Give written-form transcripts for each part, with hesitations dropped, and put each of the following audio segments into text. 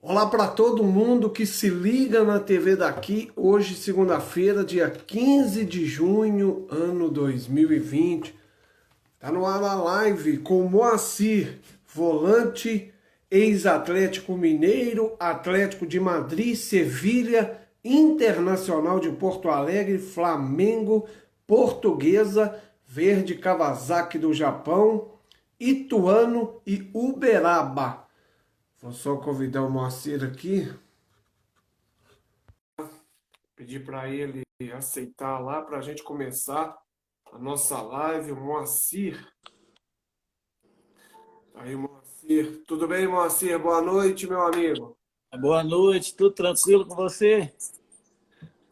Olá para todo mundo que se liga na TV daqui. Hoje, segunda-feira, dia 15 de junho, ano 2020. Tá no ar a live com Moacir, volante, ex-Atlético Mineiro, Atlético de Madrid, Sevilha, Internacional de Porto Alegre, Flamengo, Portuguesa, Verde Kawasaki do Japão, Ituano e Uberaba. Vou só convidar o Moacir aqui, pedir para ele aceitar lá para a gente começar a nossa live. O Moacir, aí, Moacir, tudo bem, Moacir? Boa noite, meu amigo. Boa noite, tudo tranquilo com você?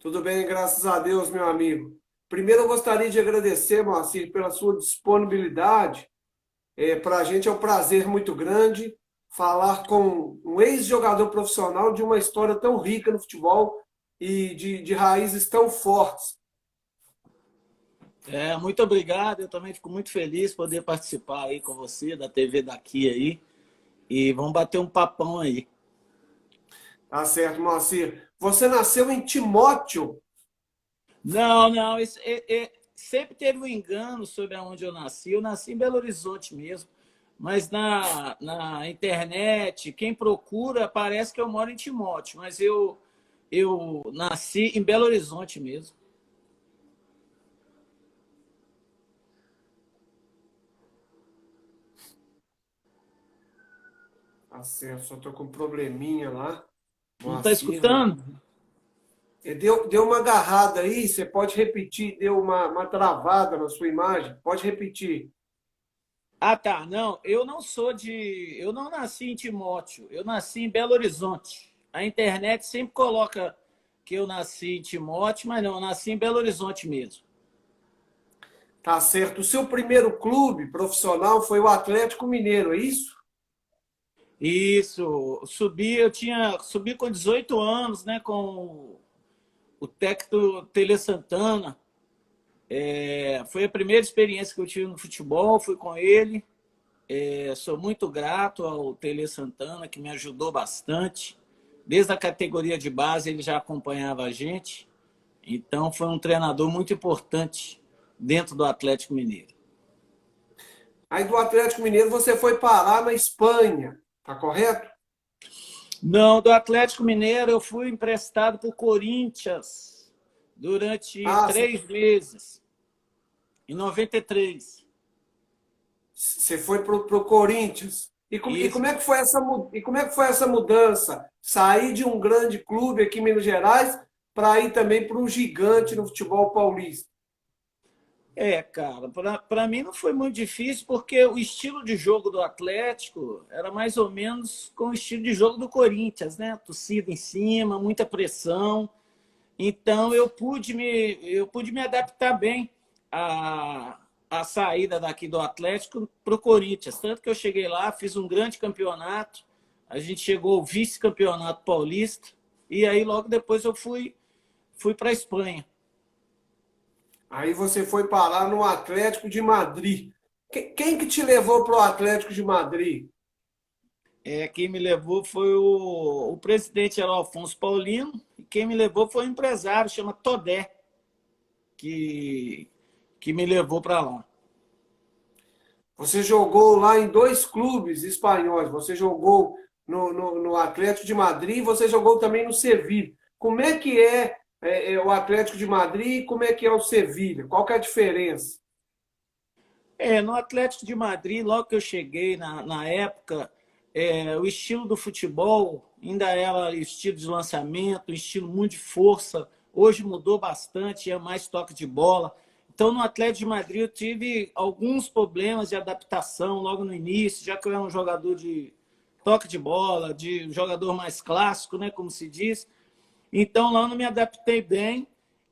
Tudo bem, graças a Deus, meu amigo. Primeiro, eu gostaria de agradecer, Moacir, pela sua disponibilidade. Para a gente é um prazer muito grande falar com um ex-jogador profissional de uma história tão rica no futebol e de raízes tão fortes. Muito obrigado, eu também fico muito feliz de poder participar aí com você da TV daqui aí e vamos bater um papão aí. Tá certo, Moacir. Você nasceu em Timóteo. Não, sempre teve um engano sobre onde eu nasci em Belo Horizonte mesmo, mas na internet, quem procura, parece que eu moro em Timóteo, mas eu nasci em Belo Horizonte mesmo. Tá certo, só tô com um probleminha lá. Não está Moacir, escutando? deu uma agarrada aí, você pode repetir, deu uma travada na sua imagem. Pode repetir. Ah, tá. Não, eu não nasci em Timóteo, eu nasci em Belo Horizonte. A internet sempre coloca que eu nasci em Timóteo, mas não, eu nasci em Belo Horizonte mesmo. Tá certo. O seu primeiro clube profissional foi o Atlético Mineiro, é isso? Isso, subi com 18 anos, né, com o técnico Tele Santana. Foi a primeira experiência que eu tive no futebol, fui com ele. Sou muito grato ao Tele Santana, que me ajudou bastante. Desde a categoria de base, ele já acompanhava a gente. Então, foi um treinador muito importante dentro do Atlético Mineiro. Aí do Atlético Mineiro você foi parar na Espanha, tá correto? Não, do Atlético Mineiro, eu fui emprestado para o Corinthians durante Ah, 3 meses, em 93. você foi pro Corinthians. E Isso. como é que foi e como é que foi essa mudança? Sair de um grande clube aqui em Minas Gerais para ir também para um gigante no futebol paulista. Cara, para mim não foi muito difícil, porque o estilo de jogo do Atlético era mais ou menos com o estilo de jogo do Corinthians, né? Torcida em cima, muita pressão. Então eu pude me adaptar bem à saída daqui do Atlético para o Corinthians. Tanto que eu cheguei lá, fiz um grande campeonato, a gente chegou ao vice-campeonato paulista, e aí logo depois fui para a Espanha. Aí você foi parar no Atlético de Madrid. Quem que te levou pro Atlético de Madrid? Quem me levou foi o presidente era o Alfonso Paulino, e quem me levou foi um empresário, chama Todé, que, que me levou para lá. Você jogou lá em dois clubes espanhóis. Você jogou no Atlético de Madrid e você jogou também no Sevilha. Como é que é o Atlético de Madrid e como é que é o Sevilha? Qual que é a diferença? No Atlético de Madrid, logo que eu cheguei na época, o estilo do futebol ainda era estilo de lançamento, estilo muito de força. Hoje mudou bastante, é mais toque de bola. Então, no Atlético de Madrid, eu tive alguns problemas de adaptação logo no início, já que eu era um jogador de toque de bola, de jogador mais clássico, né, como se diz. Então, lá eu não me adaptei bem.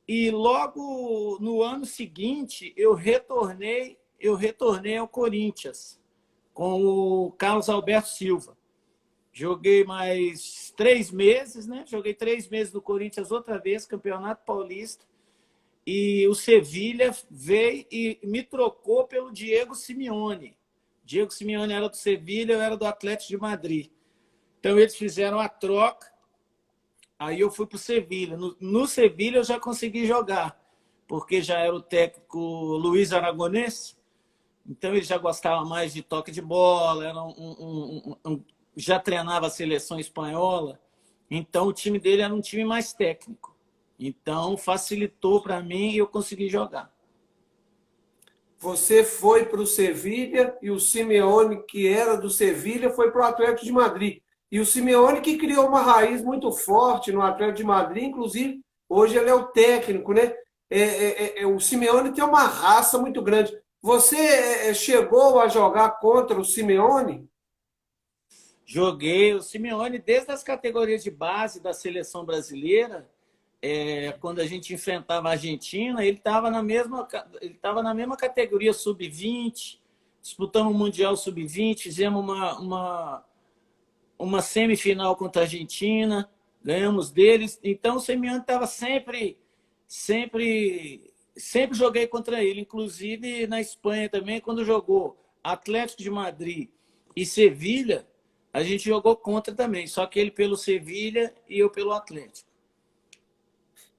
E logo no ano seguinte, eu retornei ao Corinthians com o Carlos Alberto Silva. Joguei mais 3 meses, né? Joguei 3 meses no Corinthians outra vez, Campeonato Paulista. E o Sevilha veio e me trocou pelo Diego Simeone. Diego Simeone era do Sevilha, eu era do Atlético de Madrid. Então, eles fizeram a troca, aí eu fui para o Sevilha. No Sevilha eu já consegui jogar, porque já era o técnico Luiz Aragonês, então ele já gostava mais de toque de bola, era já treinava a seleção espanhola, então o time dele era um time mais técnico. Então facilitou para mim e eu consegui jogar. Você foi para o Sevilha e o Simeone, que era do Sevilha, foi para o Atlético de Madrid. E o Simeone que criou uma raiz muito forte no Atlético de Madrid, inclusive hoje ele é o técnico, né? O Simeone tem uma raça muito grande. Você chegou a jogar contra o Simeone? Joguei o Simeone desde as categorias de base da seleção brasileira. Quando a gente enfrentava a Argentina, ele estava na mesma categoria sub-20, disputamos o Mundial sub-20, fizemos uma semifinal contra a Argentina, ganhamos deles. Então o Simeone estava sempre joguei contra ele, inclusive na Espanha também, quando jogou Atlético de Madrid e Sevilha, a gente jogou contra também, só que ele pelo Sevilha e eu pelo Atlético.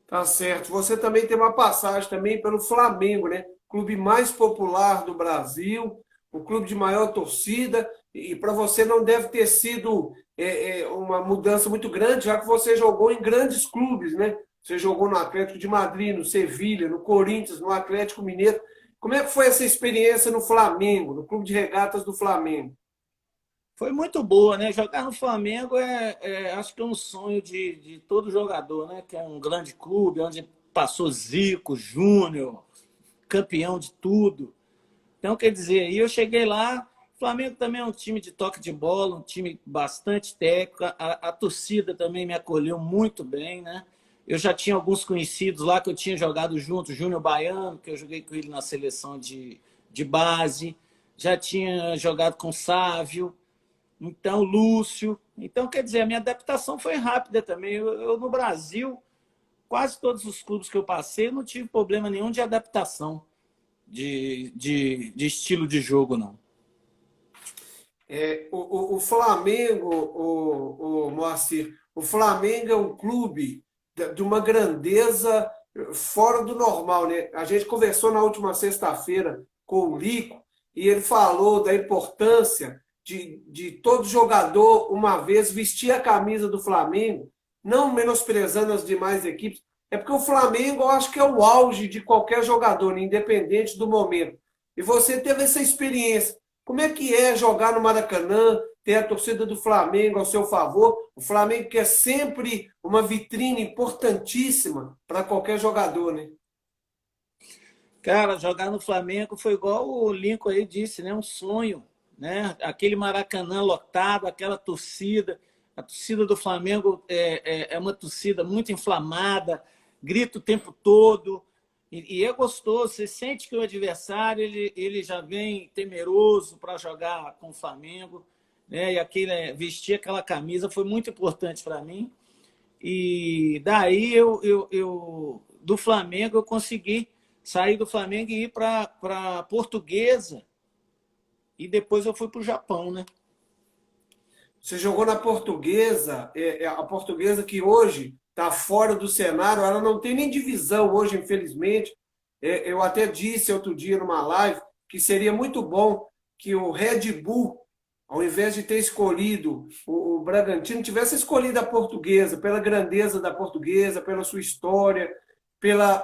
Tá certo. Você também tem uma passagem também pelo Flamengo, né? Clube mais popular do Brasil, o clube de maior torcida. E para você não deve ter sido uma mudança muito grande, já que você jogou em grandes clubes, né? Você jogou no Atlético de Madrid, no Sevilha, no Corinthians, no Atlético Mineiro. Como é que foi essa experiência no Flamengo, no Clube de Regatas do Flamengo? Foi muito boa, né? Jogar no Flamengo acho que é um sonho de todo jogador, né? Que é um grande clube, onde passou Zico, Júnior, campeão de tudo. Então, quer dizer, aí eu cheguei lá, o Flamengo também é um time de toque de bola, um time bastante técnico, a torcida também me acolheu muito bem, né? Eu já tinha alguns conhecidos lá que eu tinha jogado junto, Júnior Baiano, que eu joguei com ele na seleção de base, já tinha jogado com Sávio, então Lúcio. Então, quer dizer, a minha adaptação foi rápida também. Eu no Brasil, quase todos os clubes que eu passei, não tive problema nenhum de adaptação de estilo de jogo, não. O Flamengo, o Moacir, o Flamengo é um clube de uma grandeza fora do normal, né? A gente conversou na última sexta-feira com o Lico e ele falou da importância de todo jogador, uma vez, vestir a camisa do Flamengo, não menosprezando as demais equipes. É porque o Flamengo, eu acho que é o auge de qualquer jogador, né? Independente do momento. E você teve essa experiência. Como é que é jogar no Maracanã, ter a torcida do Flamengo ao seu favor? O Flamengo que é sempre uma vitrine importantíssima para qualquer jogador, né? Cara, jogar no Flamengo foi igual o Lincoln aí disse, né? Um sonho, né? Aquele Maracanã lotado, aquela torcida. A torcida do Flamengo é uma torcida muito inflamada, grita o tempo todo. E é gostoso, você sente que o adversário ele já vem temeroso para jogar com o Flamengo, né? E vestir aquela camisa foi muito importante para mim. E daí do Flamengo eu consegui sair do Flamengo e ir para Portuguesa. E depois eu fui para o Japão, né? Você jogou na Portuguesa, a Portuguesa que hoje está fora do cenário, ela não tem nem divisão hoje, infelizmente. Eu até disse outro dia numa live que seria muito bom que o Red Bull, ao invés de ter escolhido o Bragantino, tivesse escolhido a Portuguesa, pela grandeza da Portuguesa, pela sua história,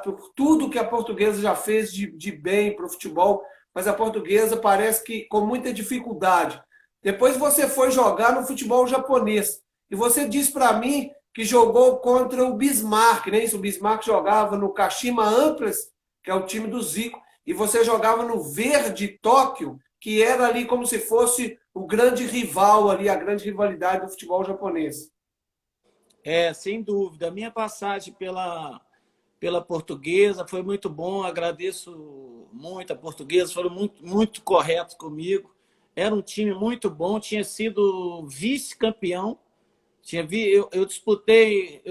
por tudo que a Portuguesa já fez de bem para o futebol, mas a Portuguesa parece que com muita dificuldade. Depois você foi jogar no futebol japonês. E você disse para mim que jogou contra o Bismarck, né? Isso, o Bismarck jogava no Kashima Antlers, que é o time do Zico, e você jogava no Verde Tóquio, que era ali como se fosse o grande rival ali, a grande rivalidade do futebol japonês. Sem dúvida. A minha passagem pela Portuguesa foi muito bom, agradeço muito a Portuguesa, foram muito corretos comigo. Era um time muito bom, tinha sido vice-campeão. Eu disputei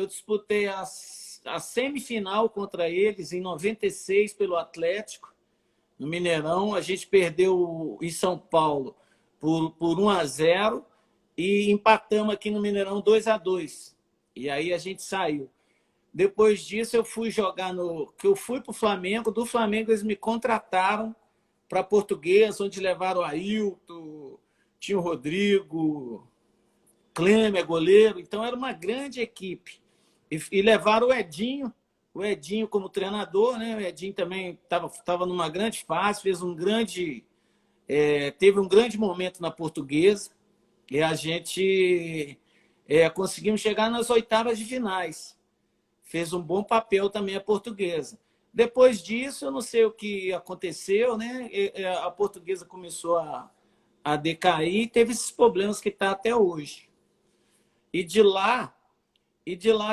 a semifinal contra eles em 96 pelo Atlético, no Mineirão. A gente perdeu em São Paulo por 1-0 e empatamos aqui no Mineirão 2-2. E aí a gente saiu. Depois disso, eu fui jogar no. Que eu fui para o Flamengo. Do Flamengo, eles me contrataram para a Portuguesa, onde levaram o Ailton, tinha o Rodrigo, Klemer, goleiro. Então, era uma grande equipe. E levaram o Edinho como treinador, né? O Edinho também estava numa grande fase, fez um grande. Teve um grande momento na Portuguesa. E a gente conseguimos chegar nas oitavas de finais. Fez um bom papel também a Portuguesa. Depois disso, eu não sei o que aconteceu, né? A Portuguesa começou a decair e teve esses problemas que está até hoje. E de lá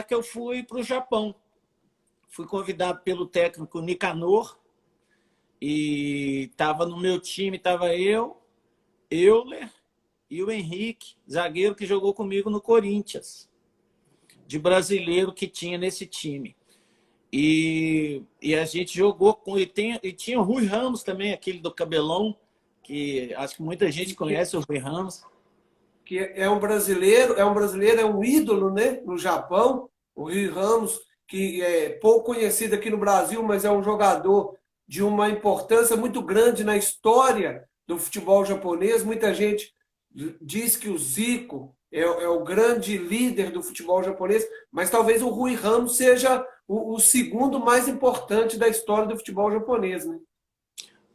que eu fui para o Japão. Fui convidado pelo técnico Nicanor e estava no meu time, estava Euler e o Henrique, zagueiro que jogou comigo no Corinthians, de brasileiro que tinha nesse time. E a gente jogou com. E tinha o Rui Ramos também, aquele do cabelão, que acho que muita gente conhece o Rui Ramos. Que é um brasileiro, é um ídolo, né, no Japão, o Rui Ramos, que é pouco conhecido aqui no Brasil, mas é um jogador de uma importância muito grande na história do futebol japonês. Muita gente diz que o Zico é o grande líder do futebol japonês, mas talvez o Rui Ramos seja o segundo mais importante da história do futebol japonês, né?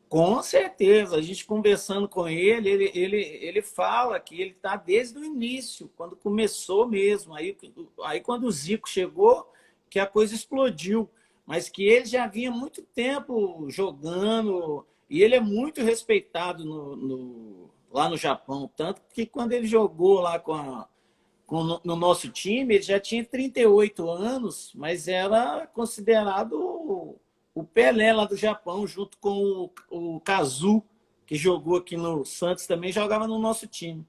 Com certeza, a gente conversando com ele fala que ele está desde o início, quando começou mesmo. Aí quando o Zico chegou, que a coisa explodiu. Mas que ele já vinha muito tempo jogando, e ele é muito respeitado lá no Japão. Tanto que quando ele jogou lá no nosso time, ele já tinha 38 anos, mas era considerado o Pelé lá do Japão, junto com o Kazu, que jogou aqui no Santos, também jogava no nosso time.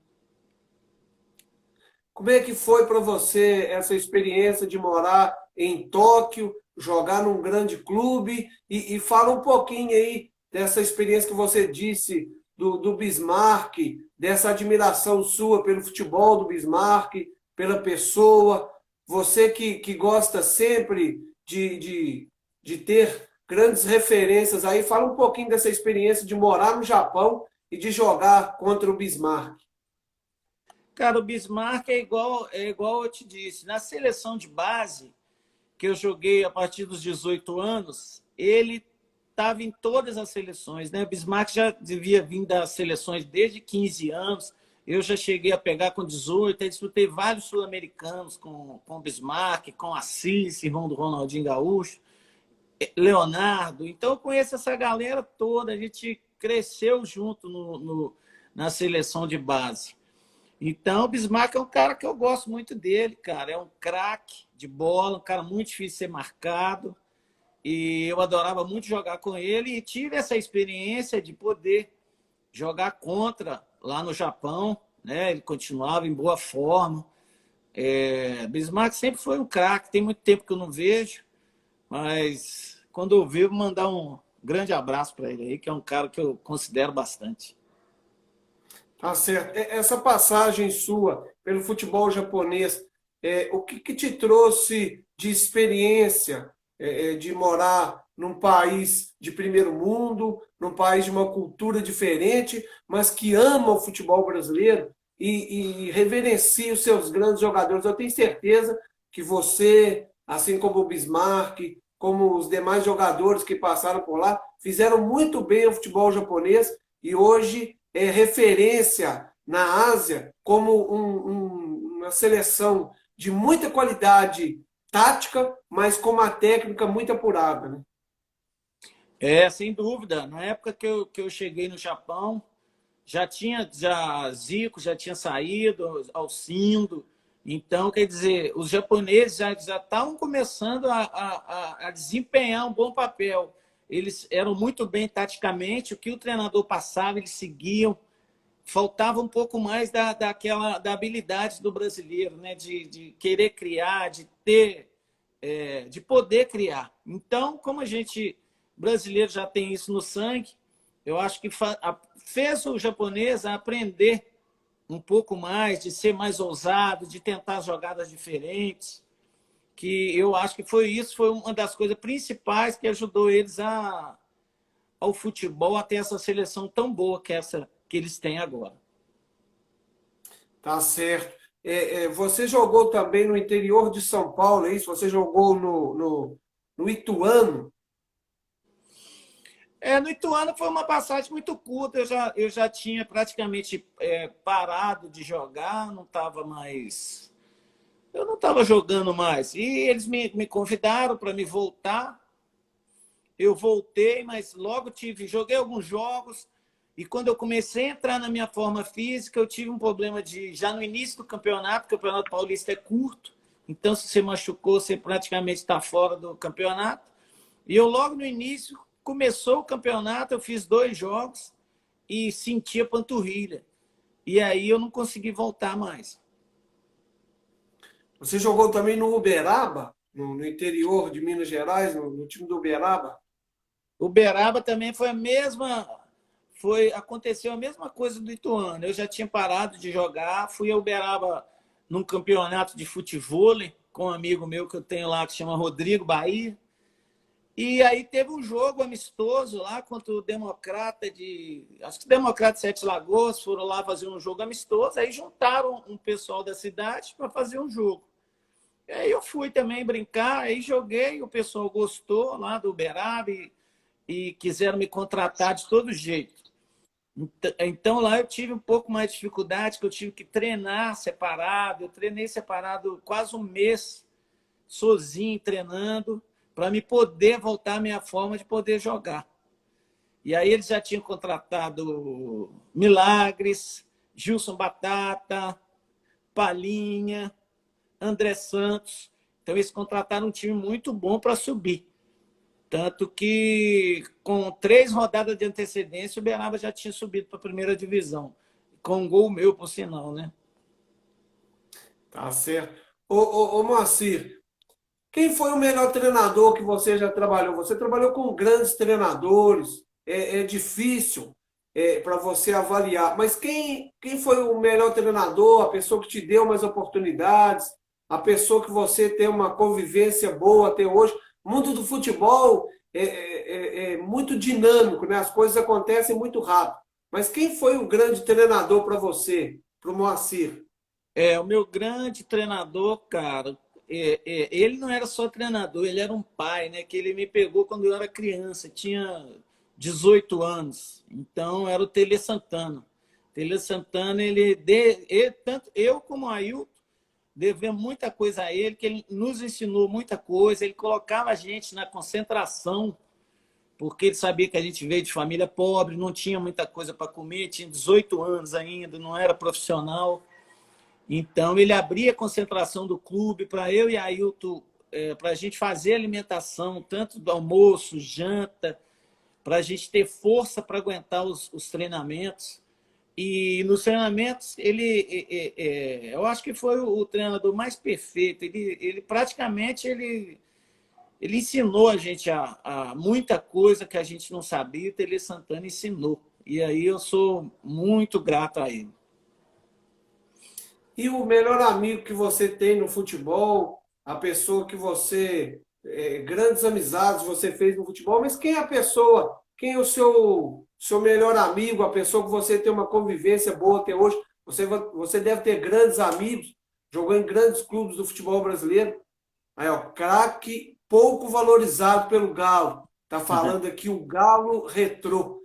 Como é que foi para você essa experiência de morar em Tóquio, jogar num grande clube? E fala um pouquinho aí dessa experiência que você disse do Bismarck, dessa admiração sua pelo futebol do Bismarck, pela pessoa. Você que gosta sempre de ter grandes referências aí, fala um pouquinho dessa experiência de morar no Japão e de jogar contra o Bismarck. Cara, o Bismarck é igual eu te disse. Na seleção de base, que eu joguei a partir dos 18 anos, ele estava em todas as seleções, né? Bismarck já devia vir das seleções desde 15 anos. Eu já cheguei a pegar com 18, aí disputei vários sul-americanos com o Bismarck, com Assis, irmão do Ronaldinho Gaúcho, Leonardo. Então eu conheço essa galera toda, a gente cresceu junto na seleção de base. Então, o Bismarck é um cara que eu gosto muito dele, cara. É um craque de bola, um cara muito difícil de ser marcado. E eu adorava muito jogar com ele e tive essa experiência de poder jogar contra lá no Japão, né? Ele continuava em boa forma. Bismarck sempre foi um craque, tem muito tempo que eu não vejo, mas quando eu ver, vou mandar um grande abraço para ele aí, que é um cara que eu considero bastante. Tá certo. Essa passagem sua pelo futebol japonês, o que te trouxe de experiência de morar num país de primeiro mundo, num país de uma cultura diferente, mas que ama o futebol brasileiro e reverencia os seus grandes jogadores? Eu tenho certeza que você, assim como o Bismarck, como os demais jogadores que passaram por lá, fizeram muito bem ao futebol japonês e hoje é referência na Ásia como uma seleção de muita qualidade tática, mas com uma técnica muito apurada, né? Sem dúvida. Na época que eu cheguei no Japão, já Zico já tinha saído, Alcindo. Então, quer dizer, os japoneses já estavam começando a desempenhar um bom papel. Eles eram muito bem taticamente, o que o treinador passava, eles seguiam. Faltava um pouco mais da habilidade do brasileiro, né? De querer criar, de poder criar. Então, como a gente brasileiro já tem isso no sangue, eu acho que fez o japonês a aprender um pouco mais, de ser mais ousado, de tentar jogadas diferentes, que eu acho que foi isso, foi uma das coisas principais que ajudou eles ao futebol, a ter essa seleção tão boa que essa que eles têm agora. Tá certo. Você jogou também no interior de São Paulo, é isso? Você jogou no Ituano? No Ituano foi uma passagem muito curta, eu já tinha praticamente parado de jogar, não estava mais. Eu não estava jogando mais. E eles me convidaram para me voltar. Eu voltei, mas logo joguei alguns jogos. E quando eu comecei a entrar na minha forma física, eu tive um problema já no início do campeonato, o Campeonato Paulista é curto, então se você machucou, você praticamente está fora do campeonato. E eu logo no início, começou o campeonato, eu fiz 2 jogos e senti a panturrilha. E aí eu não consegui voltar mais. Você jogou também no Uberaba, no interior de Minas Gerais, no time do Uberaba? Uberaba também foi a mesma. Aconteceu a mesma coisa do Ituano. Eu já tinha parado de jogar, fui a Uberaba num campeonato de futevôlei com um amigo meu que eu tenho lá que chama Rodrigo Bahia. E aí teve um jogo amistoso lá contra o Democrata acho que o Democrata de Sete Lagoas, foram lá fazer um jogo amistoso, aí juntaram um pessoal da cidade para fazer um jogo. E aí eu fui também brincar, aí joguei, o pessoal gostou lá do Uberaba e quiseram me contratar de todo jeito. Então lá eu tive um pouco mais de dificuldade, que eu tive que treinar separado. Eu treinei separado quase um mês, sozinho, treinando, para me poder voltar à minha forma de poder jogar. E aí eles já tinham contratado Milagres, Gilson Batata, Palinha, André Santos. Então eles contrataram um time muito bom para subir. Tanto que, com 3 rodadas de antecedência, o Uberaba já tinha subido para a primeira divisão. Com um gol meu, por sinal, né? Tá certo. Ô Moacir, quem foi o melhor treinador que você já trabalhou? Você trabalhou com grandes treinadores, é difícil para você avaliar, mas quem foi o melhor treinador, a pessoa que te deu mais oportunidades, a pessoa que você tem uma convivência boa até hoje? O mundo do futebol é muito dinâmico, né? As coisas acontecem muito rápido. Mas quem foi o grande treinador para você, para o Moacir? O meu grande treinador, cara, ele não era só treinador, ele era um pai, né? Que ele me pegou quando eu era criança, tinha 18 anos. Então, era o Tele Santana. Tele Santana, tanto eu como o Ailton, devemos muita coisa a ele, que ele nos ensinou muita coisa, ele colocava a gente na concentração, porque ele sabia que a gente veio de família pobre, não tinha muita coisa para comer, tinha 18 anos ainda, não era profissional. Então, ele abria a concentração do clube para eu e a Ailton, para a gente fazer alimentação, tanto do almoço, janta, para a gente ter força para aguentar os treinamentos. E nos treinamentos, eu acho que foi o treinador mais perfeito. Ele praticamente ele ensinou a gente a muita coisa que a gente não sabia, o Tele Santana ensinou. E aí eu sou muito grato a ele. E o melhor amigo que você tem no futebol, a pessoa que você, grandes amizades você fez no futebol, mas quem é a pessoa, quem é o seu melhor amigo, a pessoa que você tem uma convivência boa até hoje? Você deve ter grandes amigos, jogou em grandes clubes do futebol brasileiro. Aí, ó, craque pouco valorizado pelo Galo. Tá falando aqui o Galo Retrô.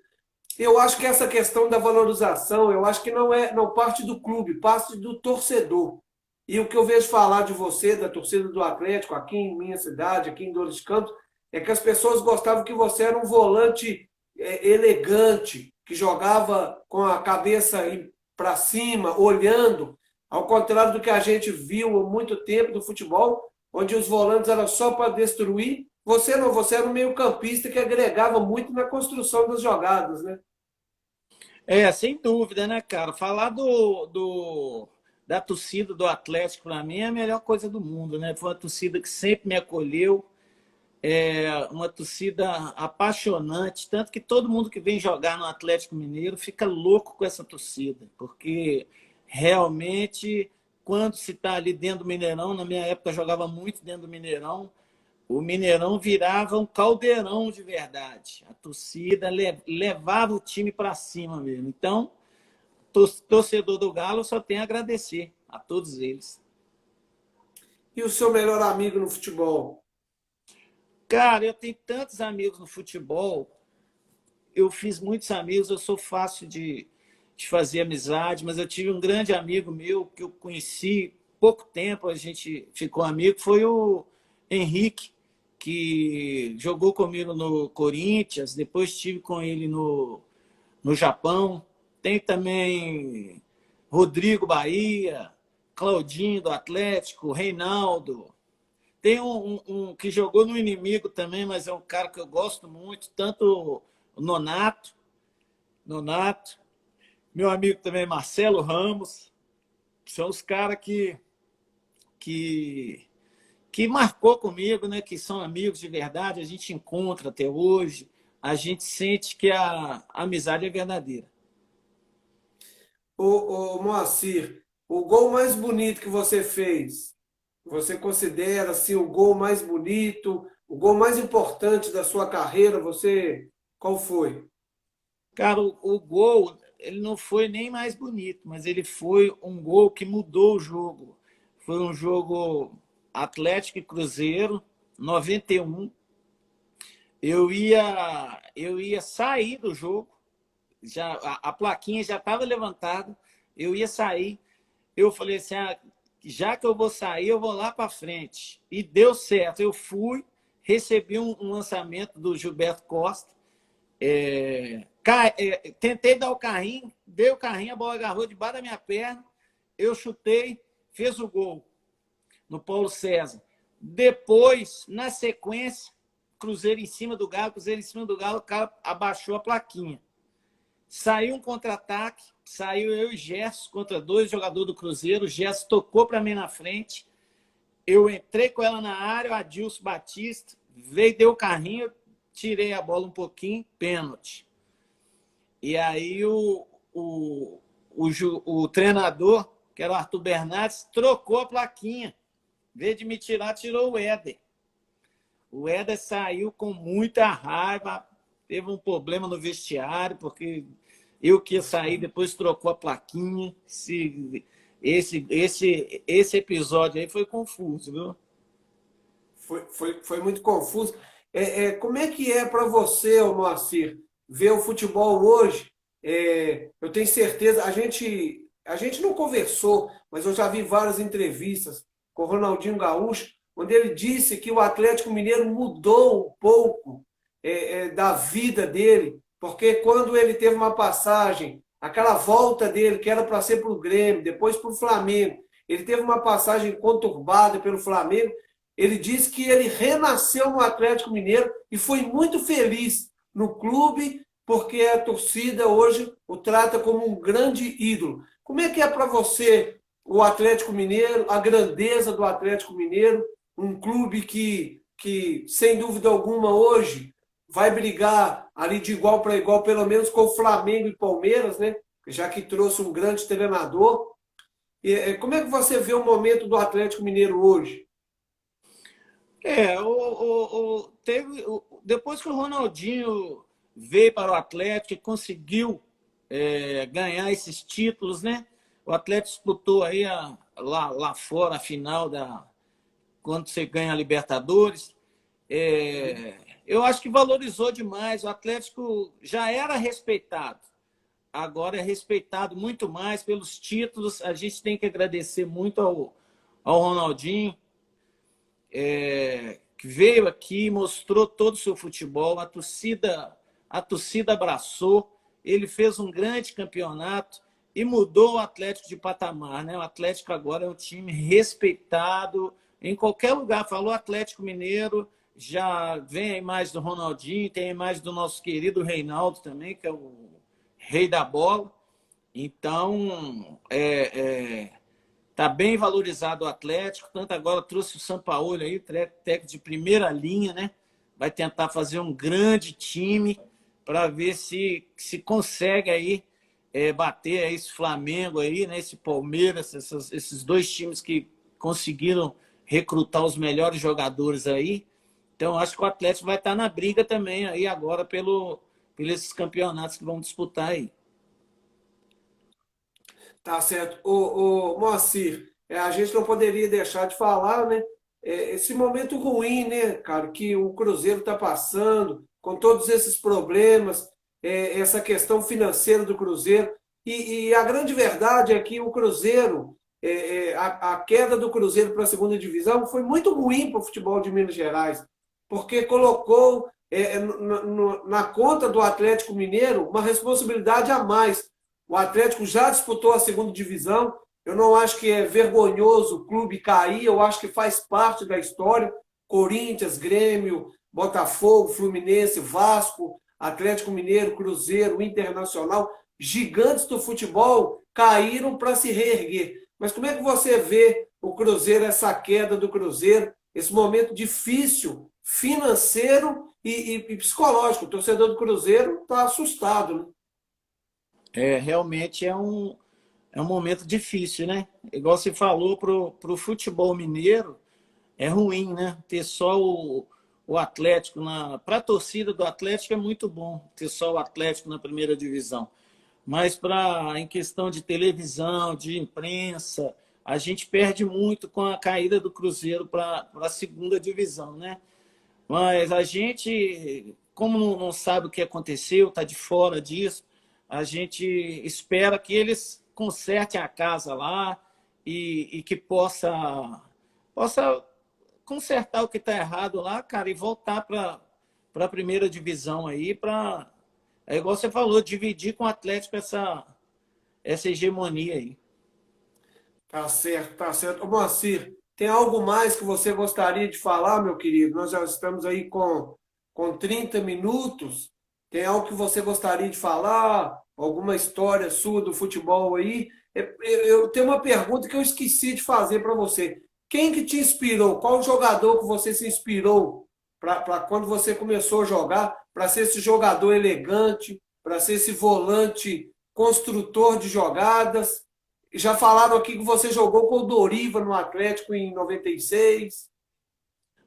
Eu acho que essa questão da valorização, eu acho que não parte do clube, parte do torcedor. E o que eu vejo falar de você, da torcida do Atlético, aqui em minha cidade, aqui em Dores de Campos, é que as pessoas gostavam que você era um volante elegante, que jogava com a cabeça para cima, olhando, ao contrário do que a gente viu há muito tempo do futebol, onde os volantes eram só para destruir. Você não, você era um meio-campista que agregava muito na construção das jogadas, né? Sem dúvida, né, cara? Falar da torcida do Atlético, para mim, é a melhor coisa do mundo, né? Foi uma torcida que sempre me acolheu, uma torcida apaixonante, tanto que todo mundo que vem jogar no Atlético Mineiro fica louco com essa torcida, porque realmente, quando se está ali dentro do Mineirão, na minha época eu jogava muito dentro do Mineirão, o Mineirão virava um caldeirão de verdade. A torcida levava o time para cima mesmo. Então, torcedor do Galo só tem a agradecer a todos eles. E o seu melhor amigo no futebol? Cara, eu tenho tantos amigos no futebol, eu fiz muitos amigos, eu sou fácil de fazer amizade, mas eu tive um grande amigo meu que eu conheci pouco tempo, a gente ficou amigo, foi o Henrique, que jogou comigo no Corinthians, depois estive com ele no Japão. Tem também Rodrigo Bahia, Claudinho do Atlético, Reinaldo. Tem um que jogou no Inimigo também, mas é um cara que eu gosto muito, tanto o Nonato, meu amigo também Marcelo Ramos, que são os caras que, que marcou comigo, né? Que são amigos de verdade, a gente encontra até hoje, a gente sente que a amizade é verdadeira. Ô Moacir, o gol mais bonito que você fez, você considera assim, o gol mais bonito, o gol mais importante da sua carreira, qual foi? Cara, o gol, ele não foi nem mais bonito, mas ele foi um gol que mudou o jogo. Foi um jogo Atlético e Cruzeiro, 91. Eu ia sair do jogo, já a plaquinha já estava levantada, eu ia sair. Eu falei assim, já que eu vou sair, eu vou lá para frente. E deu certo. Eu fui, recebi um lançamento do Gilberto Costa, tentei dar o carrinho, dei o carrinho, a bola agarrou debaixo da minha perna, eu chutei, fez o gol no Paulo César. Depois, na sequência, Cruzeiro em cima do Galo, o cara abaixou a plaquinha. Saiu um contra-ataque, saiu eu e Gerson contra dois jogadores do Cruzeiro, o Gerson tocou para mim na frente, eu entrei com ela na área, o Adilson Batista veio, deu o carrinho, tirei a bola um pouquinho, pênalti. E aí o treinador, que era o Arthur Bernardes, trocou a plaquinha. Em vez de me tirar, tirou o Éder. O Éder saiu com muita raiva, teve um problema no vestiário, porque eu que ia sair, depois trocou a plaquinha. Esse episódio aí foi confuso, viu? Foi muito confuso. Como é que é para você, ô Moacir, ver o futebol hoje? Eu tenho certeza, a gente não conversou, mas eu já vi várias entrevistas com o Ronaldinho Gaúcho, onde ele disse que o Atlético Mineiro mudou um pouco da vida dele, porque quando ele teve uma passagem, aquela volta dele, que era para ser para o Grêmio, depois para o Flamengo, ele teve uma passagem conturbada pelo Flamengo, ele disse que ele renasceu no Atlético Mineiro e foi muito feliz no clube, porque a torcida hoje o trata como um grande ídolo. Como é que é para você o Atlético Mineiro, a grandeza do Atlético Mineiro, um clube que sem dúvida alguma, hoje vai brigar ali de igual para igual, pelo menos com o Flamengo e Palmeiras, né? Já que trouxe um grande treinador. Como é que você vê o momento do Atlético Mineiro hoje? Depois que o Ronaldinho veio para o Atlético e conseguiu ganhar esses títulos, né? O Atlético disputou aí lá fora a final quando você ganha a Libertadores. Eu acho que valorizou demais. O Atlético já era respeitado, agora é respeitado muito mais pelos títulos. A gente tem que agradecer muito ao Ronaldinho, que veio aqui, mostrou todo o seu futebol, a torcida abraçou, ele fez um grande campeonato e mudou o Atlético de patamar, né? O Atlético agora é um time respeitado em qualquer lugar. Falou Atlético Mineiro, já vem a imagem do Ronaldinho, tem a imagem do nosso querido Reinaldo também, que é o rei da bola. Então, tá bem valorizado o Atlético, tanto agora trouxe o Sampaoli aí, técnico de primeira linha, né? Vai tentar fazer um grande time para ver se consegue aí bater esse Flamengo aí, né? Esse Palmeiras, esses dois times que conseguiram recrutar os melhores jogadores aí. Então, acho que o Atlético vai estar na briga também aí agora pelos esses campeonatos que vão disputar aí. Tá certo. Moacir, a gente não poderia deixar de falar, né? Esse momento ruim, né, cara, que o Cruzeiro está passando, com todos esses problemas, essa questão financeira do Cruzeiro. E a grande verdade é que o Cruzeiro, a queda do Cruzeiro para a segunda divisão foi muito ruim para o futebol de Minas Gerais, porque colocou na conta do Atlético Mineiro uma responsabilidade a mais. O Atlético já disputou a segunda divisão. Eu não acho que é vergonhoso o clube cair, eu acho que faz parte da história. Corinthians, Grêmio, Botafogo, Fluminense, Vasco, Atlético Mineiro, Cruzeiro, Internacional, gigantes do futebol caíram para se reerguer. Mas como é que você vê o Cruzeiro, essa queda do Cruzeiro, esse momento difícil financeiro e psicológico? O torcedor do Cruzeiro está assustado, né? Realmente é um momento difícil, né? Igual você falou, pro futebol mineiro, é ruim, né? Ter só o Atlético para a torcida do Atlético é muito bom ter só o Atlético na primeira divisão. Mas em questão de televisão, de imprensa, a gente perde muito com a caída do Cruzeiro para a segunda divisão, né? Mas a gente, como não sabe o que aconteceu, está de fora disso, a gente espera que eles consertem a casa lá e que possa consertar o que está errado lá, cara, e voltar para a primeira divisão aí, é igual você falou, dividir com o Atlético essa hegemonia aí. Tá certo, tá certo. Ô, Moacir, tem algo mais que você gostaria de falar, meu querido? Nós já estamos aí com 30 minutos. Tem algo que você gostaria de falar? Alguma história sua do futebol aí? Eu tenho uma pergunta que eu esqueci de fazer para você. Quem que te inspirou? Qual jogador que você se inspirou para quando você começou a jogar, para ser esse jogador elegante, para ser esse volante construtor de jogadas? Já falaram aqui que você jogou com o Doriva no Atlético em 96.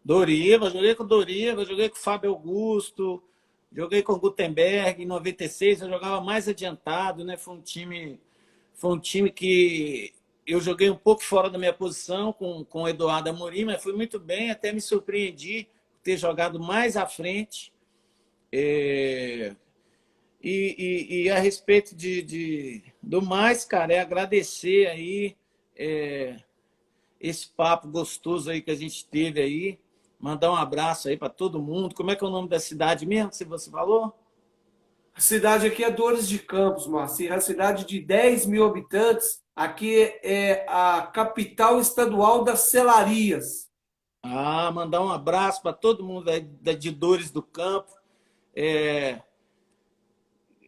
Doriva, joguei com o Doriva, joguei com o Fábio Augusto, joguei com o Gutenberg em 96, eu jogava mais adiantado, né? Foi um time que eu joguei um pouco fora da minha posição com o Eduardo Amorim, mas fui muito bem, até me surpreendi por ter jogado mais à frente. É, e a respeito do mais, cara, é agradecer aí esse papo gostoso aí que a gente teve aí. Mandar um abraço aí para todo mundo. Como é que é o nome da cidade mesmo, se você falou? A cidade aqui é Dores de Campos, Marcinho. É a cidade de 10 mil habitantes. Aqui é a capital estadual das selarias. Mandar um abraço para todo mundo de Dores do Campo. É,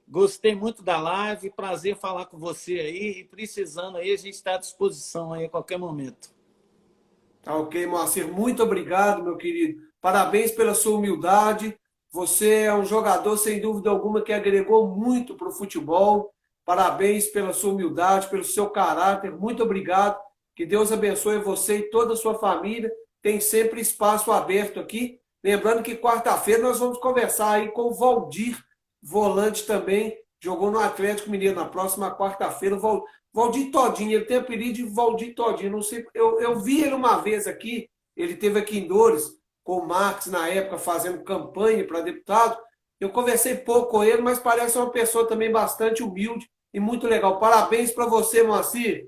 Gostei muito da live, prazer falar com você aí. E precisando aí, a gente está à disposição aí a qualquer momento. Tá ok, Moacir? Muito obrigado, meu querido. Parabéns pela sua humildade. Você é um jogador, sem dúvida alguma, que agregou muito para o futebol. Parabéns pela sua humildade, pelo seu caráter. Muito obrigado. Que Deus abençoe você e toda a sua família. Tem sempre espaço aberto aqui. Lembrando que quarta-feira nós vamos conversar aí com o Valdir, volante também. Jogou no Atlético Mineiro na próxima quarta-feira. Valdir Todinho, ele tem apelido de Valdir Todinho, não sei, eu vi ele uma vez aqui, ele teve aqui em Dores, com o Marques na época, fazendo campanha para deputado, eu conversei pouco com ele, mas parece uma pessoa também bastante humilde e muito legal. Parabéns para você, Moacir.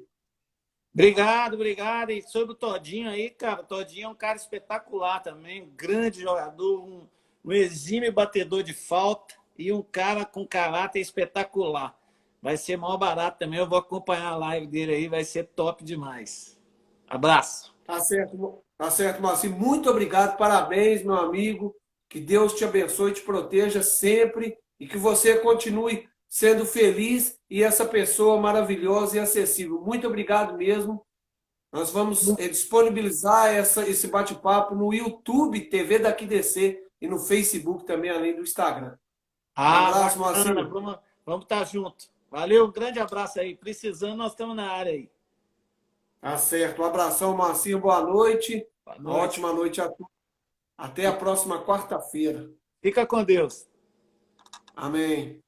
Obrigado, obrigado. E sobre o Todinho aí, cara, o Todinho é um cara espetacular também, um grande jogador, um exímio batedor de falta e um cara com caráter espetacular. Vai ser mal barato também, eu vou acompanhar a live dele aí, vai ser top demais. Abraço. Tá certo, Moacir. Muito obrigado, parabéns, meu amigo. Que Deus te abençoe, te proteja sempre e que você continue sendo feliz e essa pessoa maravilhosa e acessível. Muito obrigado mesmo. Nós vamos disponibilizar esse bate-papo no YouTube, TV Daqui DC, e no Facebook também, além do Instagram. Um abraço, Bacana, Moacir. vamos estar junto. Valeu, um grande abraço aí. Precisando, nós estamos na área aí. Tá certo. Um abração, Marcinho. Boa noite. Boa Uma noite. ótima noite a todos. Até a próxima quarta-feira. Fica com Deus. Amém.